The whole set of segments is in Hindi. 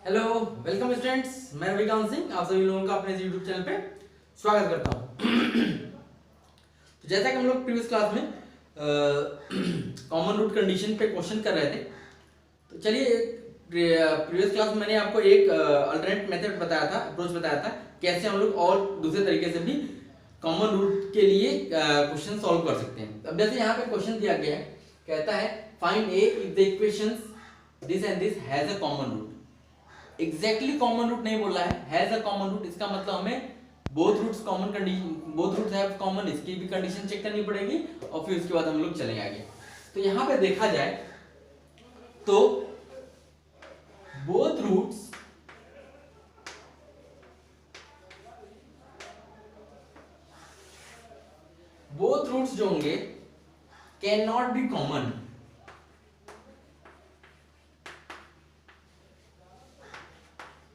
Hello, welcome students. मैं रविकांत सिंह आप सभी लोगों का अपने यूट्यूब चैनल पे स्वागत करता हूँ। तो जैसा कि हम लोग प्रीवियस क्लास में कॉमन रूट कंडीशन पे क्वेश्चन कर रहे थे, तो चलिए प्रीवियस क्लास में मैंने आपको एक अल्टरनेट मेथड बताया था, अप्रोच बताया था कैसे हम लोग और दूसरे तरीके से भी कॉमन रूट के लिए क्वेश्चन सॉल्व कर सकते हैं। अब जैसे यहाँ पे क्वेश्चन दिया गया है, कहता है find a if the equations this and this has a common root. Exactly common root नहीं बोला है, हैज अ कॉमन रूट, इसका मतलब हमें both roots common condition, both roots have common, इसकी भी कंडीशन चेक करनी पड़ेगी और फिर उसके बाद हम लोग चलेंगे आगे। तो यहां पे देखा जाए तो बोथ रूट्स जो होंगे कैन नॉट बी कॉमन,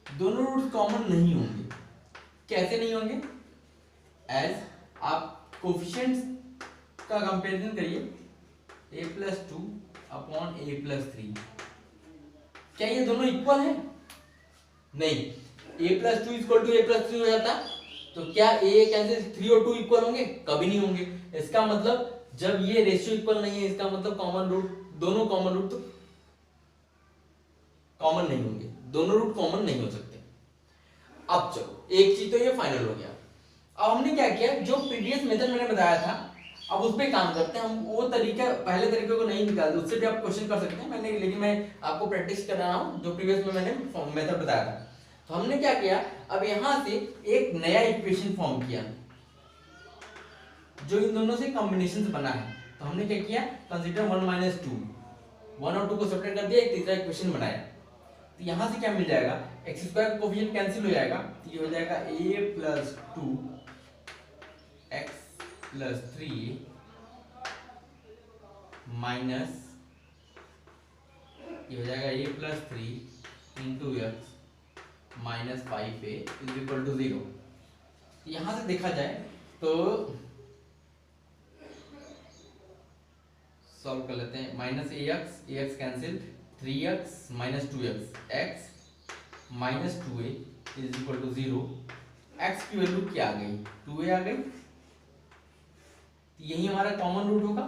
दोनों रूट्स कॉमन नहीं होंगे। कैसे नहीं होंगे? एज आप कोफिशिएंट्स का कंपैरिजन करिए, a plus two upon a plus three, क्या ये दोनों इक्वल है? नहीं। a plus two equal to a plus three हो जाता, तो क्या a कैंसिल, थ्री और टू इक्वल होंगे? कभी नहीं होंगे। इसका मतलब जब ये रेशियो इक्वल नहीं है, इसका मतलब कॉमन रूट, दोनों कॉमन रूट तो कॉमन नहीं होंगे, दोनों रूट कॉमन नहीं हो सकते। अब चलो, एक चीज तो ये फाइनल हो गया। अब हमने क्या किया, जो प्रीवियस मेथड मैंने बताया था, अब उस पर काम करते हैं। हम वो तरीका, पहले तरीके को नहीं निकालते, उससे भी आप क्वेश्चन कर सकते हैं मैंने, लेकिन मैं आपको प्रैक्टिस कर रहा हूं जो प्रीवियस में मैंने मेथड बताया था। तो हमने क्या किया, अब यहां से एक नया इक्वेशन फॉर्म किया जो इन दोनों से कॉम्बिनेशन से बना है। तो हमने क्या किया, consider one minus two, one और टू को सेपरेट कर दिया, एक तीसरा इक्वेशन बनाया। तो यहां से क्या मिल जाएगा, एक्स स्क्वायर कोफिशिएंट कैंसिल हो जाएगा, तो ये हो जाएगा a plus two x plus three minus, ये हो जाएगा a plus three into x minus five a is equal to zero. यहां से देखा जाए तो सॉल्व कर लेते हैं, minus a x cancel, three x minus two x minus two a is equal to zero. X की वैल्यू क्या आ गई, टू ए आ गई, यही हमारा कॉमन रूट होगा।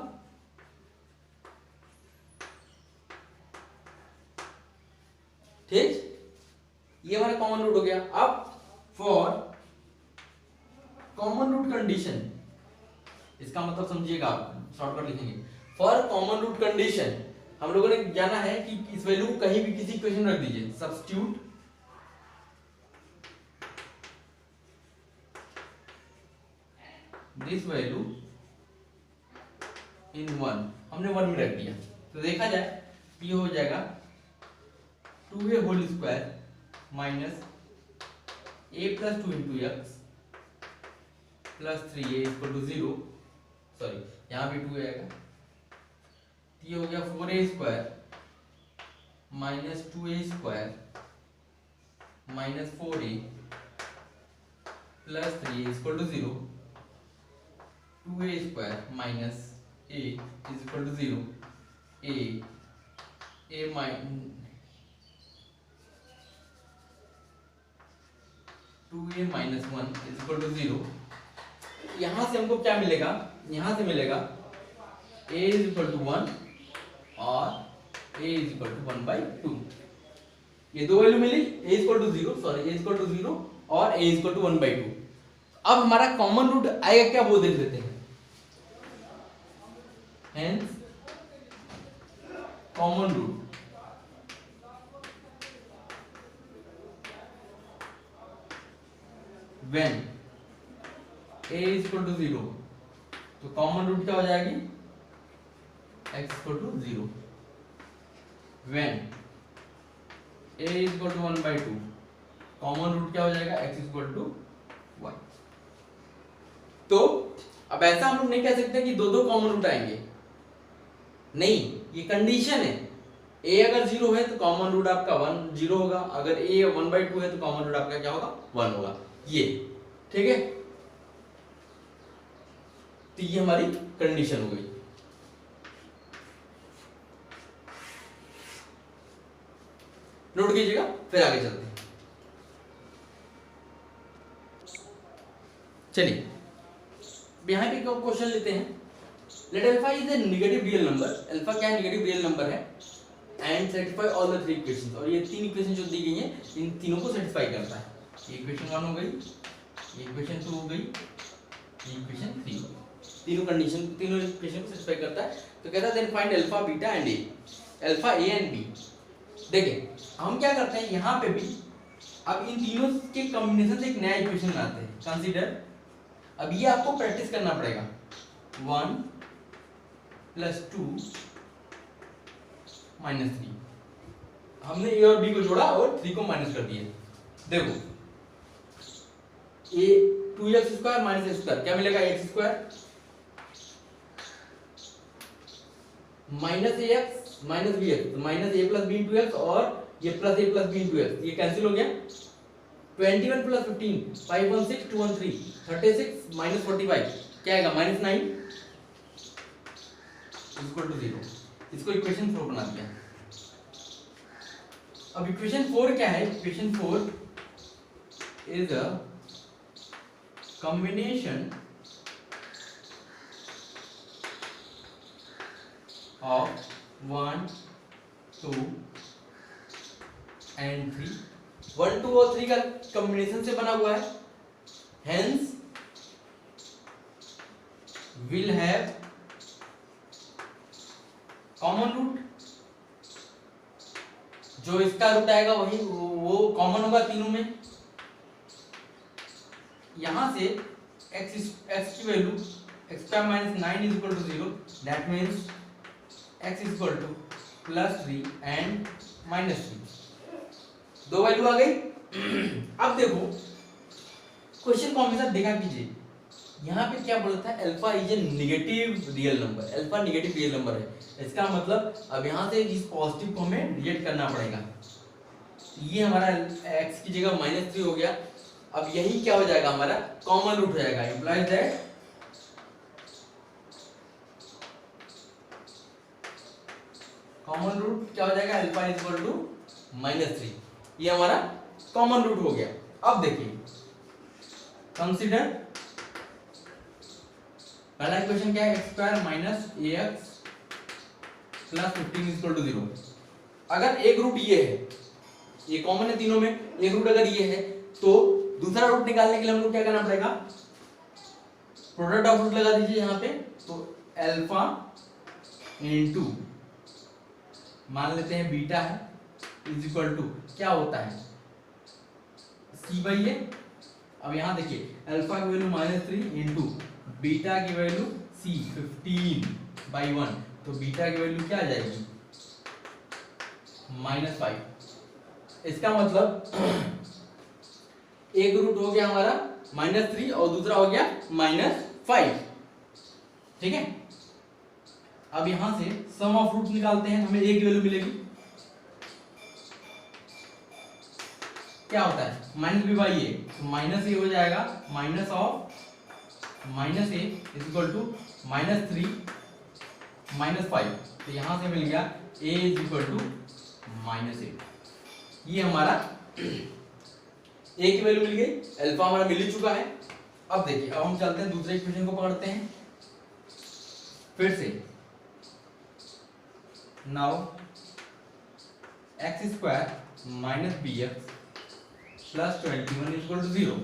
ठीक, ये हमारा कॉमन रूट हो गया। अब फॉर कॉमन रूट कंडीशन, इसका मतलब समझिएगा, आप शॉर्टकट लिखेंगे, फॉर कॉमन रूट कंडीशन हम लोगों ने जाना है कि इस वैल्यू को कहीं भी किसी इक्वेशन में रख दीजिए, substitute this value in one, हमने वन में रख दिया। तो देखा जाए ये हो जाएगा two a whole square minus a plus two into x plus three a equal to zero, sorry यहाँ पे टू आएगा, ये हो गया four a square minus two a square minus four a plus three a equal to zero, two a square minus a is equal to zero, A minus two a minus one is equal to zero. यहां से हमको क्या मिलेगा, यहां से मिलेगा a is equal to one और a is equal to one by two, ये दो वैल्यू मिली, a is equal to zero, sorry a is equal to zero और a is equal to one by two. अब हमारा कॉमन रूट आएगा क्या, वो देख लेते हैं। Hence common root when a is equal to zero, तो कॉमन रूट क्या हो जाएगी, x equal to zero. When a is equal to one by two, common root क्या हो जाएगा, x इक्वल टू वन। तो अब ऐसा हम लोग नहीं कह सकते कि दो दो कॉमन रूट आएंगे, नहीं, ये कंडीशन है। a अगर जीरो है तो कॉमन रूट आपका वन जीरो होगा, अगर a वन बाई टू है तो कॉमन रूट आपका क्या होगा, वन होगा। ये ठीक है, तो ये हमारी कंडीशन हो गई। नोट कीजिएगा, फिर आगे चलते हैं। चलिए यहाँ पे क्वेश्चन लेते हैं। Let alpha is a negative real number, alpha क्या है, नेगेटिव रियल नंबर है, and satisfy all the three equations, और ये तीन इक्वेशन जो दी गई हैं इन तीनों को सेटिस्फाई करता है। ये इक्वेशन 1 हो गई, ये इक्वेशन 2 हो गई, ये इक्वेशन 3 हो गई, तीनों कंडीशन, तीनों इक्वेशन को सेटिस्फाई करता है। तो कहता है then find alpha beta and a, alpha a and b. देखिए हम क्या करते हैं यहाँ पे भी, अब इन तीनों के कॉम्बिनेशन से एक नया इक्वेशन बनाते हैं, कंसीडर। अब ये आपको प्रैक्टिस करना पड़ेगा, 1 + 2 - 3, हमने ए और बी को जोड़ा और 3 को माइनस कर दिया। देखो ए 2x² - x² क्या मिलेगा, x² - ax - bx, minus a + b × x और ये प्लस a + b × x, ये कैंसिल हो गया। 21 + 15 5 1 6 2 1 3 36 - 45 क्या आएगा, -9 = 0। इसको इक्वेशन 4 बना दिया। अब इक्वेशन 4 क्या है, equation 4 is a combination of 1 2 and 3, 1 2 और 3 का कॉम्बिनेशन से बना हुआ है, hence will have common root, जो इसका रूट आएगा वही वो कॉमन होगा तीनों में। यहां से x की value x² - 9 = 0, that means x = +3 and -3, दो वैल्यू आ गई। अब देखो क्वेश्चन को हमेशा देखा कीजिए, यहाँ पे क्या बोला था, alpha is a negative real number, alpha negative real number है। इसका मतलब अब यहाँ से इस पॉजिटिव को हमें रिजेक्ट करना पड़ेगा। ये हमारा x की जगह -3 हो गया। अब यही क्या हो जाएगा, हमारा कॉमन रूट हो जाएगा, इंप्लाइज दैट कॉमन रूट क्या हो जाएगा, अल्फा = -3, ये हमारा कॉमन रूट हो गया। अब देखिए कंसीडर पहला इक्वेशन क्या है, x² - ax + 15 = 0। अगर एक रूट ये है, ये कॉमन है तीनों में, एक रूट अगर ये है तो दूसरा रूट निकालने के लिए हमको क्या करना पड़ेगा, प्रोडक्ट ऑफ रूट लगा दीजिए यहाँ पे। तो अल्फा * मान लेते हैं बीटा है = क्या होता है, c/a। अब यहाँ देखिए अल्फा की वैल्यू -3 * बीटा की वैल्यू c 15/1, तो बीटा की वैल्यू क्या आ जाएगी, -5। इसका मतलब एक रूट हो गया हमारा -3 और दूसरा हो गया -5, ठीक है। अब यहां से सम ऑफ रूट निकालते हैं, हमें एक वैल्यू मिलेगी, क्या होता है, -b/a, तो -a हो जाएगा, -a = -3 -5, तो यहां से मिल गया a = -8। ये हमारा a की वैल्यू मिल गई, अल्फा हमारा मिल ही चुका है। अब देखिए अब हम चलते हैं दूसरे इक्वेशन को पकड़ते हैं फिर से। Now x² - bx + 21 = 0।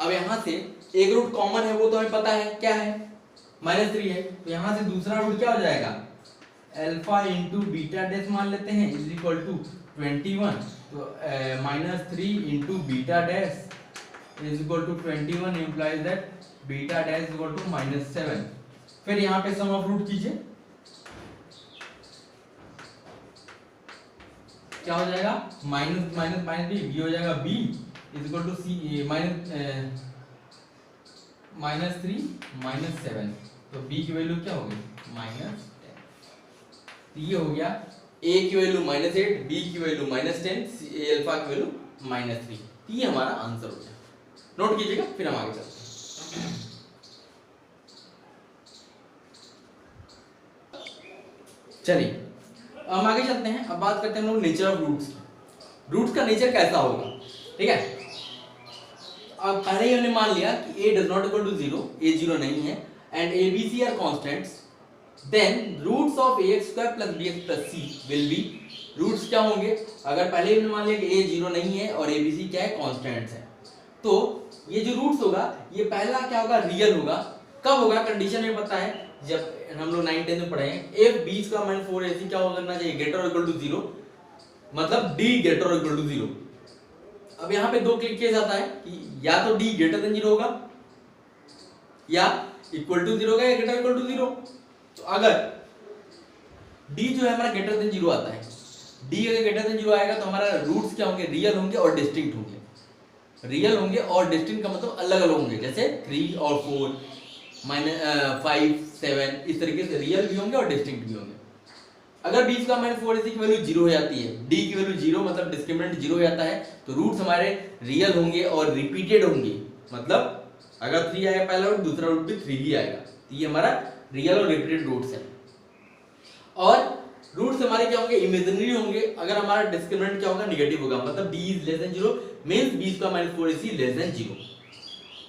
अब यहां से एक रूट कॉमन है, वो तो हमें पता है क्या है, -3 है, तो यहां से दूसरा रूट क्या हो जाएगा, अल्फा * बीटा डैश मान लेते हैं = 21, तो -3 * beta dash = 21, implies that beta dash = -7। फिर यहाँ पे सम ऑफ रूट कीजिए, क्या हो जाएगा, -b हो जाएगा, b = c -3 -7, तो b की वैल्यू क्या होगी, -10। तो ये हो गया a की वैल्यू -8, b की वैल्यू -10, अल्फा की वैल्यू -3। ये हमारा आंसर हो गया, नोट कीजिएगा, फिर हम आगे चलते हैं। चलिए हम आगे चलते हैं, अब बात करते हैं हम लोग नेचर ऑफ रूट्स की। रूट्स का नेचर कैसा होगा, ठीक है। अब पहले ही हमने मान लिया कि a does not equal to 0, a 0 नहीं है, and a b c are constants, then roots of ax square plus bx plus c will be, roots क्या होंगे, अगर पहले ही हमने मान लिया कि a 0 नहीं है और a b c क्या है, कांस्टेंट्स है, तो ये जो रूट्स होगा ये पहला क्या होगा, रियल होगा। कब होगा, कंडीशन में पता है, जब हम लोग 9 10 में पढ़े हैं, if b square minus 4ac क्या हो करना चाहिए, ग्रेटर और इक्वल टू 0, मतलब d ग्रेटर और इक्वल टू 0। अब यहाँ पे दो केस आता है कि या तो d ग्रेटर देन 0 होगा या इक्वल टू 0 होगा या ग्रेटर इक्वल टू 0। तो अगर d जो है हमारा ग्रेटर देन 0 आता है, d अगर ग्रेटर देन 0 आएगा तो हमारा रूट्स क्या होंगे, रियल होंगे और डिस्टिंक्ट होंगे। रियल होंगे और डिस्टिंक्ट का मतलब अलग अलग होंगे, जैसे 3 और 4 -5 7, इस तरीके से रियल भी होंगे और डिस्टिंक्ट भी होंगे। अगर b का -4ac की वैल्यू 0 हो जाती है, d की वैल्यू 0 मतलब डिस्क्रिमिनेंट 0 हो जाता है, तो रूट्स हमारे रियल होंगे और रिपीटेड होंगे, मतलब अगर 3 आएगा पहला रूट, दूसरा रूट भी 3 ही आएगा, तो ये हमारा रियल और रिपीटेड रूट्स है। और रूट्स हमारे क्या होंगे, इमेजिनरी होंगे, अगर हमारा डिस्क्रिमिनेंट क्या होगा, नेगेटिव होगा, मतलब d is less than 0 means b का -4ac लेस देन 0।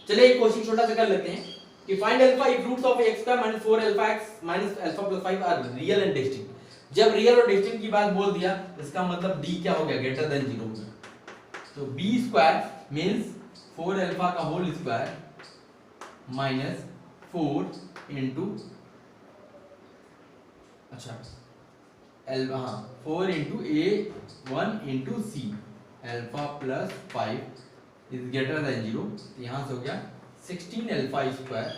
चलिए एक क्वेश्चन छोटा सा कर लेते हैं कि find alpha if roots of x का -4 alpha x minus alpha plus 5 are real and distinct. जब रियल और डिस्टिंक्ट की बात बोल दिया, इसका मतलब d क्या हो गया, ग्रेटर देन 0 हो गया। तो b स्क्वायर मींस 4 अल्फा का होल स्क्वायर माइनस 4 इनटू, अच्छा 4 into a1 into c alpha plus 5 is greater than 0। तो यहाँ से हो गया 16 alpha square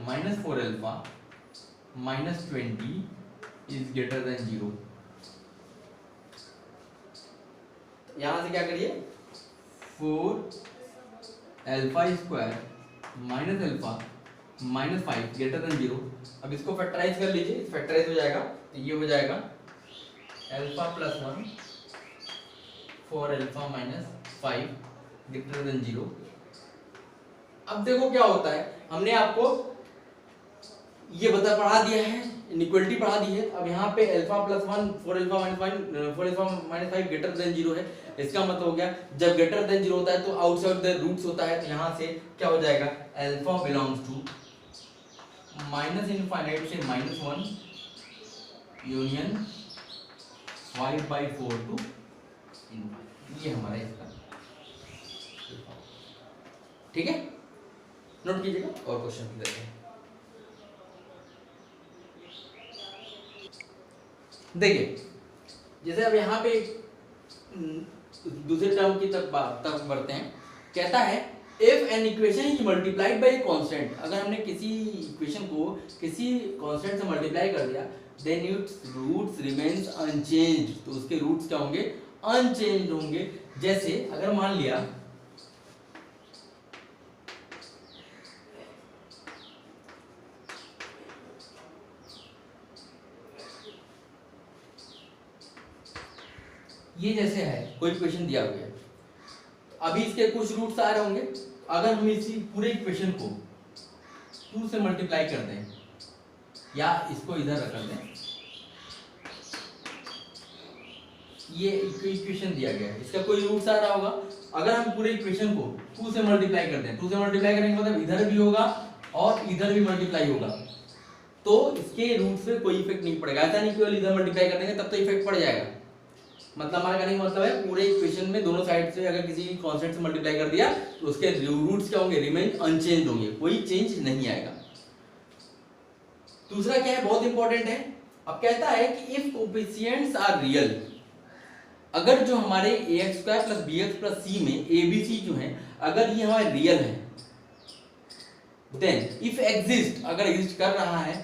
minus 4 alpha minus 20 is greater than 0। यहाँ से क्या करिए, 4 alpha square minus alpha minus 5 greater than 0। अब इसको फैक्टराइज कर लीजिए, फैक्टराइज हो जाएगा, तो ये हो जाएगा alpha plus 1 4 alpha minus 5 greater than 0। अब देखो क्या होता है, हमने आपको ये पढ़ा दिया है, इनइक्वालिटी पढ़ा दी है। अब यहाँ पे alpha plus 1 4 alpha minus 5 greater than 0 है, इसका मतलब हो गया जब ग्रेटर देन 0 होता है तो आउटसाइड द रूट्स होता है, तो यहाँ से क्या हो जाएगा, alpha belongs to minus infinite से -1 यूनियन 5/4 टू इनफाइनाइट। ये हमारा इसका, ठीक है, नोट कीजिएगा और क्वेश्चन देते हैं। देखिए जैसे अब यहाँ पे दूसरे टर्म की तरफ बढ़ते हैं, कहता है if an equation is multiplied by constant, अगर हमने किसी इक्वेशन को किसी कांस्टेंट से मल्टीप्लाई कर दिया, then its roots remains unchanged, तो उसके रूट्स क्या होंगे, अनचेंज्ड होंगे। जैसे अगर मान लिया ये जैसे है कोई इक्वेशन दिया हुआ है, अभी इसके कुछ रूट्स आ रहे होंगे, अगर हम इसी पूरे इक्वेशन को 2 से मल्टीप्लाई कर दें या इसको इधर रख दें, ये इक्वेशन दिया गया है, इसका कोई रूट्स आ रहा होगा, अगर हम पूरे इक्वेशन को 2 से मल्टीप्लाई कर दें, 2 से मल्टीप्लाई करने का मतलब इधर भी होगा और इधर भी मल्टीप्लाई होगा, तो इसके रूट्स पे कोई इफेक्ट नहीं पड़ेगा। ऐसा नहीं केवल इधर मल्टीप्लाई कर देंगे तब तो इफेक्ट पड़ जाएगा, मतलब हमारा कहने का मतलब है पूरे इक्वेशन में दोनों साइड से अगर किसी कांस्टेंट से मल्टीप्लाई कर दिया तो उसके रूट्स क्या होंगे, रिमेन अनचेंज होंगे, कोई चेंज नहीं आएगा। दूसरा क्या है, बहुत इंपॉर्टेंट है, अब कहता है कि इफ कोएफिशिएंट्स आर रियल, अगर जो हमारे ax square plus bx plus c में abc जो है अगर ये हमारे रियल है, देन इफ एग्जिस्ट, अगर एग्जिस्ट कर रहा है,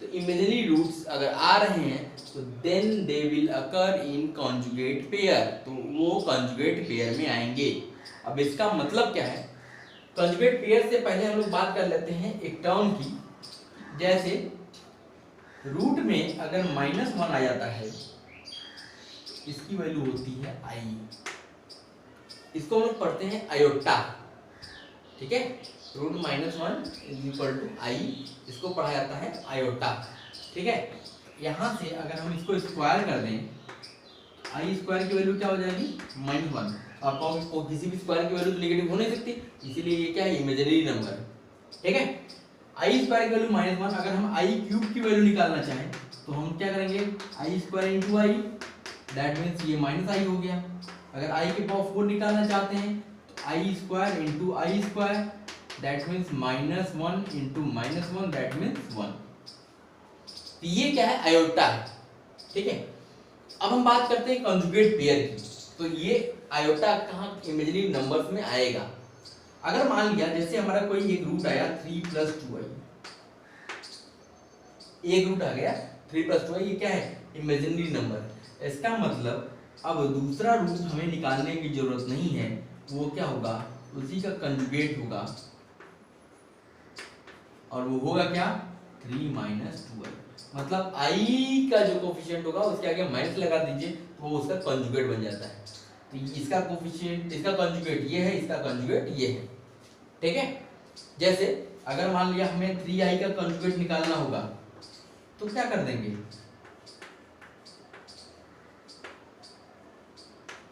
तो इमेजिनरी रूट्स अगर आ रहे हैं तो then they will occur in conjugate pair, तो वो कॉन्जुगेट पेयर में आएंगे। अब इसका मतलब क्या है, कॉन्जुगेट पेयर से पहले हम लोग बात कर लेते हैं एक टर्म की, जैसे रूट में अगर -1 आ जाता है, इसकी वैल्यू होती है i, इसको हम लोग पढ़ते हैं आयोटा, ठीक है, root -1 is equal to i, इसको पढ़ा जाता है आयोटा, ठीक है। यहाँ से अगर हम इसको स्क्वायर कर दें, आई स्क्वायर की वैल्यू क्या हो जाएगी -1। आपको किसी भी स्क्वायर की वैल्यू तो नेगेटिव हो नहीं सकती, इसीलिए ये क्या है इमेजिनरी नंबर है, ठीक है। आई स्क्वायर की वैल्यू -1, अगर हम आई क्यूब की वैल्यू निकालना चाहें तो हम क्या करेंगे, I square into I, that means ये माइनस आई हो गया। अगर आई के पावर 4 निकालना चाहते हैं तो I square into I square, that means -1 into -1, that means 1। तो ये क्या है, आयोटा है, ठीक है। अब हम बात करते हैं कंजुगेट पेयर की। तो ये आयोटा कहाँ इमेजिनरी नंबर्स में आएगा। अगर मान लिया जैसे हमारा कोई एक रूट आया 3 + 2i, एक रूट आ गया 3 + 2i, ये क्या है इमेजिनरी नंबर। इसका मतलब अब दूसरा रूट हमें निकालने की जरूरत नहीं है, वो क्या होगा उसी का कंजुगेट होगा, और वो होगा क्या 3 - 2i। मतलब i का जो कोफिशिएंट होगा उसके आगे माइनस लगा दीजिए तो वो उसका कंजुगेट बन जाता है। तो इसका कोफिशिएंट, इसका कंजुगेट ये है, इसका कंजुगेट ये है, ठीक है। जैसे अगर मान लिया हमें 3i का कंजुगेट निकालना होगा तो क्या कर देंगे,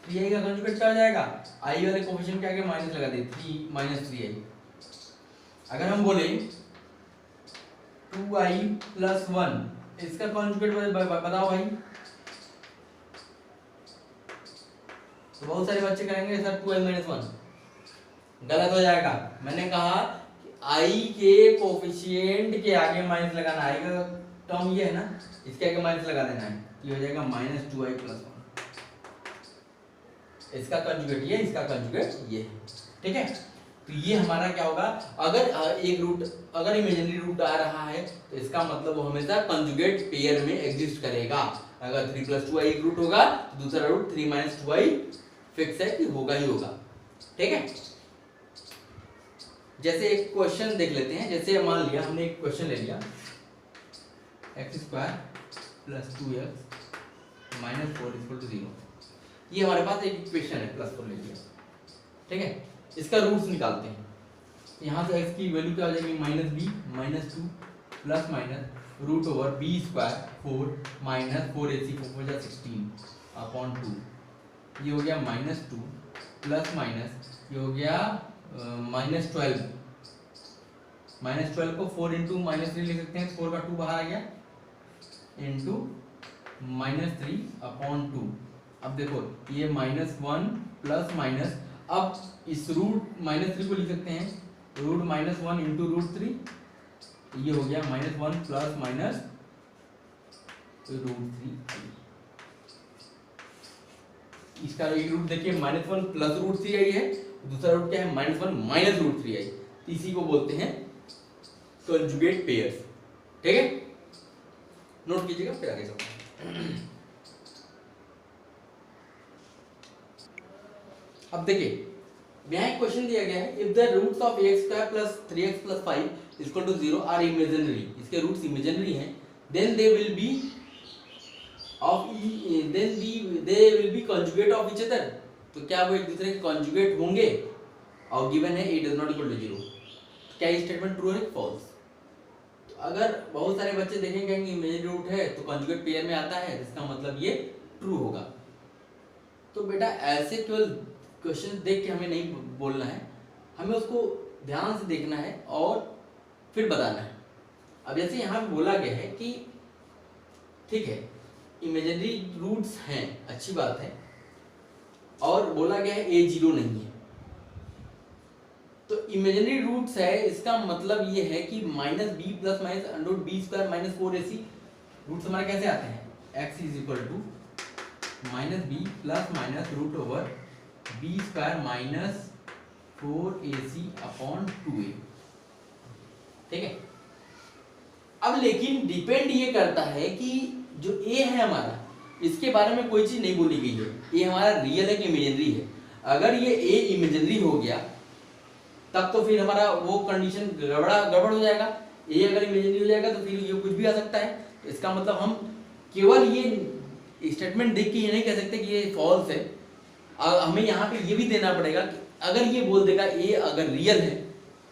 3i का कंजुगेट क्या हो जाएगा, i वाले कोफिशिएंट के आगे माइनस लगा दिए 3 - 3i। अगर हम बोले 2i + 1, इसका कंजुगेट बताओ भाई। तो बहुत सारे बच्चे कहेंगे सर 2i - 1, गलत हो जाएगा। मैंने कहा कि i के कोफिशिएंट के आगे माइनस लगाना, i का टर्म ये है ना, इसके आगे माइनस लगा देना है, ये हो जाएगा -2i + 1। इसका कंजुगेट ये, इसका कंजुगेट ये, ठीक है। तो ये हमारा क्या होगा, अगर एक रूट अगर इमेजिनरी रूट आ रहा है तो इसका मतलब वो हमेशा कंजुगेट पेयर में एग्जिस्ट करेगा। अगर 3 + 2i एक रूट होगा तो दूसरा रूट 3 - 2i फिक्स है कि होगा ही होगा, ठीक है। जैसे एक क्वेश्चन देख लेते हैं। जैसे मान लिया हमने एक क्वेश्चन ले लिया x² + 2x - 4 = 0। ये हमारे पास एक इक्वेशन है, +4 ले लिया, ठीक है। इसका रूट्स निकालते हैं। यहाँ से x की वैल्यू क्या हो जाएगी -b - 2 plus minus √b² 4 - 4ac 4 = 16/2। ये हो गया -2 प्लस माइनस ये हो गया -12। -12 को 4 × -3 लिख सकते हैं, 4 का 2 बाहर आ गया, इंटू -3/2। अब देखो ये -1 प्लस माइनस, अब इस √-3 को लिख सकते हैं √-1 × √3, ये हो गया -1 प्लस माइनस √3। इसका एक रूट देखिए -1 प्लस √3i है, दूसरा रूट क्या है -1 - √3i। इसी को बोलते हैं कंजुगेट पेयर्स, ठीक है। नोट कीजिएगा, फिर आगे चलते। अब देखिए यहाँ एक क्वेश्चन दिया गया है, if the roots of x² + 3x + 5 = 0 are imaginary, इसके रूट्स इमेजिनरी हैं, then they will be conjugate of each other. तो क्या वो एक दूसरे के कंजुगेट होंगे, और गिवन है a ≠ = 0। क्या ये स्टेटमेंट ट्रू है फॉल्स। तो अगर बहुत सारे बच्चे देखेंगे कि इमेजिनरी रूट है तो कंजुगेट पेयर में आता है, इसका मतलब ये ट्रू होगा। तो बेटा ऐसे केवल क्वेश्चन देख के हमें नहीं बोलना है, हमें उसको ध्यान से देखना है और फिर बताना है। अब जैसे यहाँ पे बोला गया है कि ठीक है इमेजिनरी रूट्स हैं, अच्छी बात है, और बोला गया है a 0 नहीं है, तो इमेजिनरी रूट्स है, इसका मतलब ये है कि -b plus minus √b² - 4ac roots हमारे कैसे आते हैं, x = -b plus minus √b² - 4ac/2a, ठीक है। अब लेकिन डिपेंड ये करता है कि जो a है हमारा, इसके बारे में कोई चीज नहीं बोली गई है, ये हमारा रियल है कि इमेजिनरी है। अगर ये a इमेजिनरी हो गया तब तो फिर हमारा वो कंडीशन गड़बड़ हो जाएगा। a अगर इमेजिनरी हो जाएगा तो फिर ये कुछ भी आ सकता है। तो इसका मतलब हम केवल ये स्टेटमेंट देख के ये नहीं कह सकते कि ये फॉल्स है, हमें यहाँ पे ये भी देना पड़ेगा कि अगर ये बोल देगा a अगर रियल है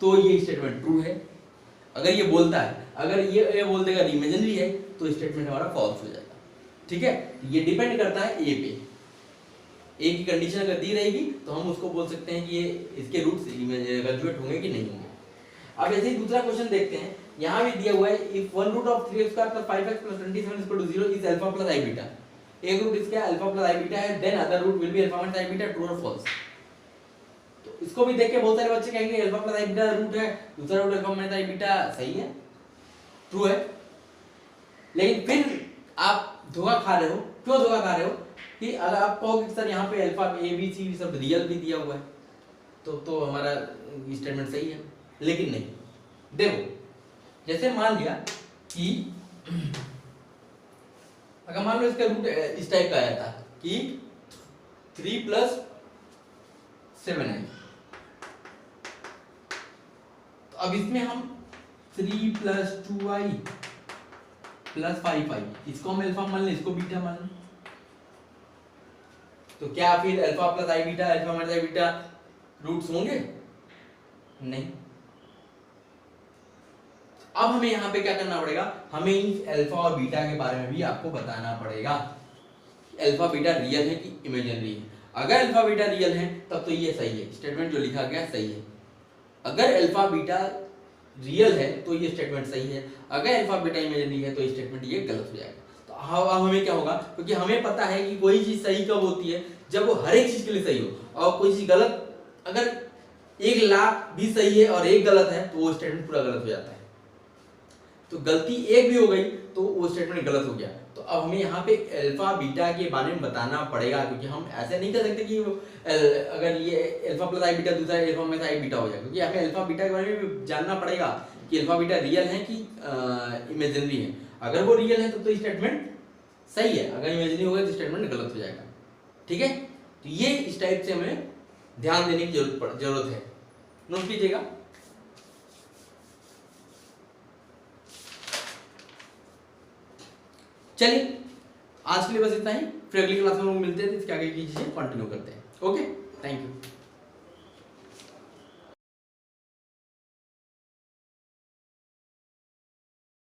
तो ये स्टेटमेंट ट्रू है। अगर ये बोलता है अगर ये बोल देगा इमेजिनरी है तो स्टेटमेंट हमारा फॉल्स हो जाएगा। ठीक है, ये डिपेंड करता है ए पे। ए की कंडीशन अगर दी रहेगी तो हम उसको बोल सकते हैं कि ये इसके रूट्स कंजुगेट होंगे कि नहीं होंगे। अब ऐसे ही दूसरा क्वेश्चन देखते हैं, यहाँ भी दिया हुआ है if one root of 3x square plus 5x plus 27 equal to 0 is alpha plus i beta. एक रूट इसका अल्फा प्लस आई बीटा है, then other root will be alpha minus i beta, true और फॉल्स। तो इसको भी देख के बहुत सारे बच्चे कहेंगे alpha plus i beta root है, दूसरा root alpha minus i beta, सही है, ट्रू है। लेकिन फिर आप धोखा खा रहे हो। क्यों धोखा खा रहे हो कि अगर आप कहोगे सर यहाँ पे अल्फा ए बी सी सब रियल भी दिया हुआ है तो हमारा स्टेटमेंट सही है, लेकिन नहीं। देखो जैसे मान लिया कि अगर मान लो इसका रूट इस टाइप का आया था कि 3 + 7i, तो अब इसमें हम 3 + 2i + 5i, इसको हम अल्फा मान लें, इसको बीटा मान लें, तो क्या फिर alpha plus i beta alpha minus i beta roots होंगे? नहीं। अब हमें यहाँ पे क्या करना पड़ेगा, हमें इन अल्फा और बीटा के बारे में भी आपको बताना पड़ेगा। अल्फा बीटा रियल है कि इमेजिनरी है। अगर अल्फा बीटा रियल है तब तो ये सही है, स्टेटमेंट जो लिखा गया सही है। अगर अल्फा बीटा रियल है तो ये स्टेटमेंट सही है, अगर अल्फा बीटा इमेजिनरी है तो ये स्टेटमेंट ये गलत हो जाएगा। तो अब हमें क्या होगा, क्योंकि हमें पता है कि कोई चीज सही कब होती है, जब वो हर एक चीज के लिए सही हो, और कोई चीज गलत अगर 1 लाख भी सही है और एक गलत है तो वो स्टेटमेंट पूरा गलत हो जाता है। तो गलती एक भी हो गई तो वो स्टेटमेंट गलत हो गया। तो अब हमें यहाँ पे अल्फा बीटा के बारे में बताना पड़ेगा, क्योंकि हम ऐसे नहीं कर सकते कि अगर ये अल्फा प्लस आई बीटा दूसरा अल्फा माइनस आई बीटा हो जाए, क्योंकि हमें अल्फा बीटा के बारे में भी जानना पड़ेगा कि अल्फा बीटा रियल है कि इमेजिनरी है। अगर वो रियल है तो स्टेटमेंट सही है, अगर इमेजिनरी होगा तो स्टेटमेंट गलत हो जाएगा। ठीक है, तो ये इस टाइप से हमें ध्यान देने की जरूरत है, नोट कीजिएगा। चलिए आज के लिए बस इतना ही, फिर अगली क्लास में हम मिलते हैं, इसके आगे की चीजें कंटिन्यू करते हैं। Okay, thank you.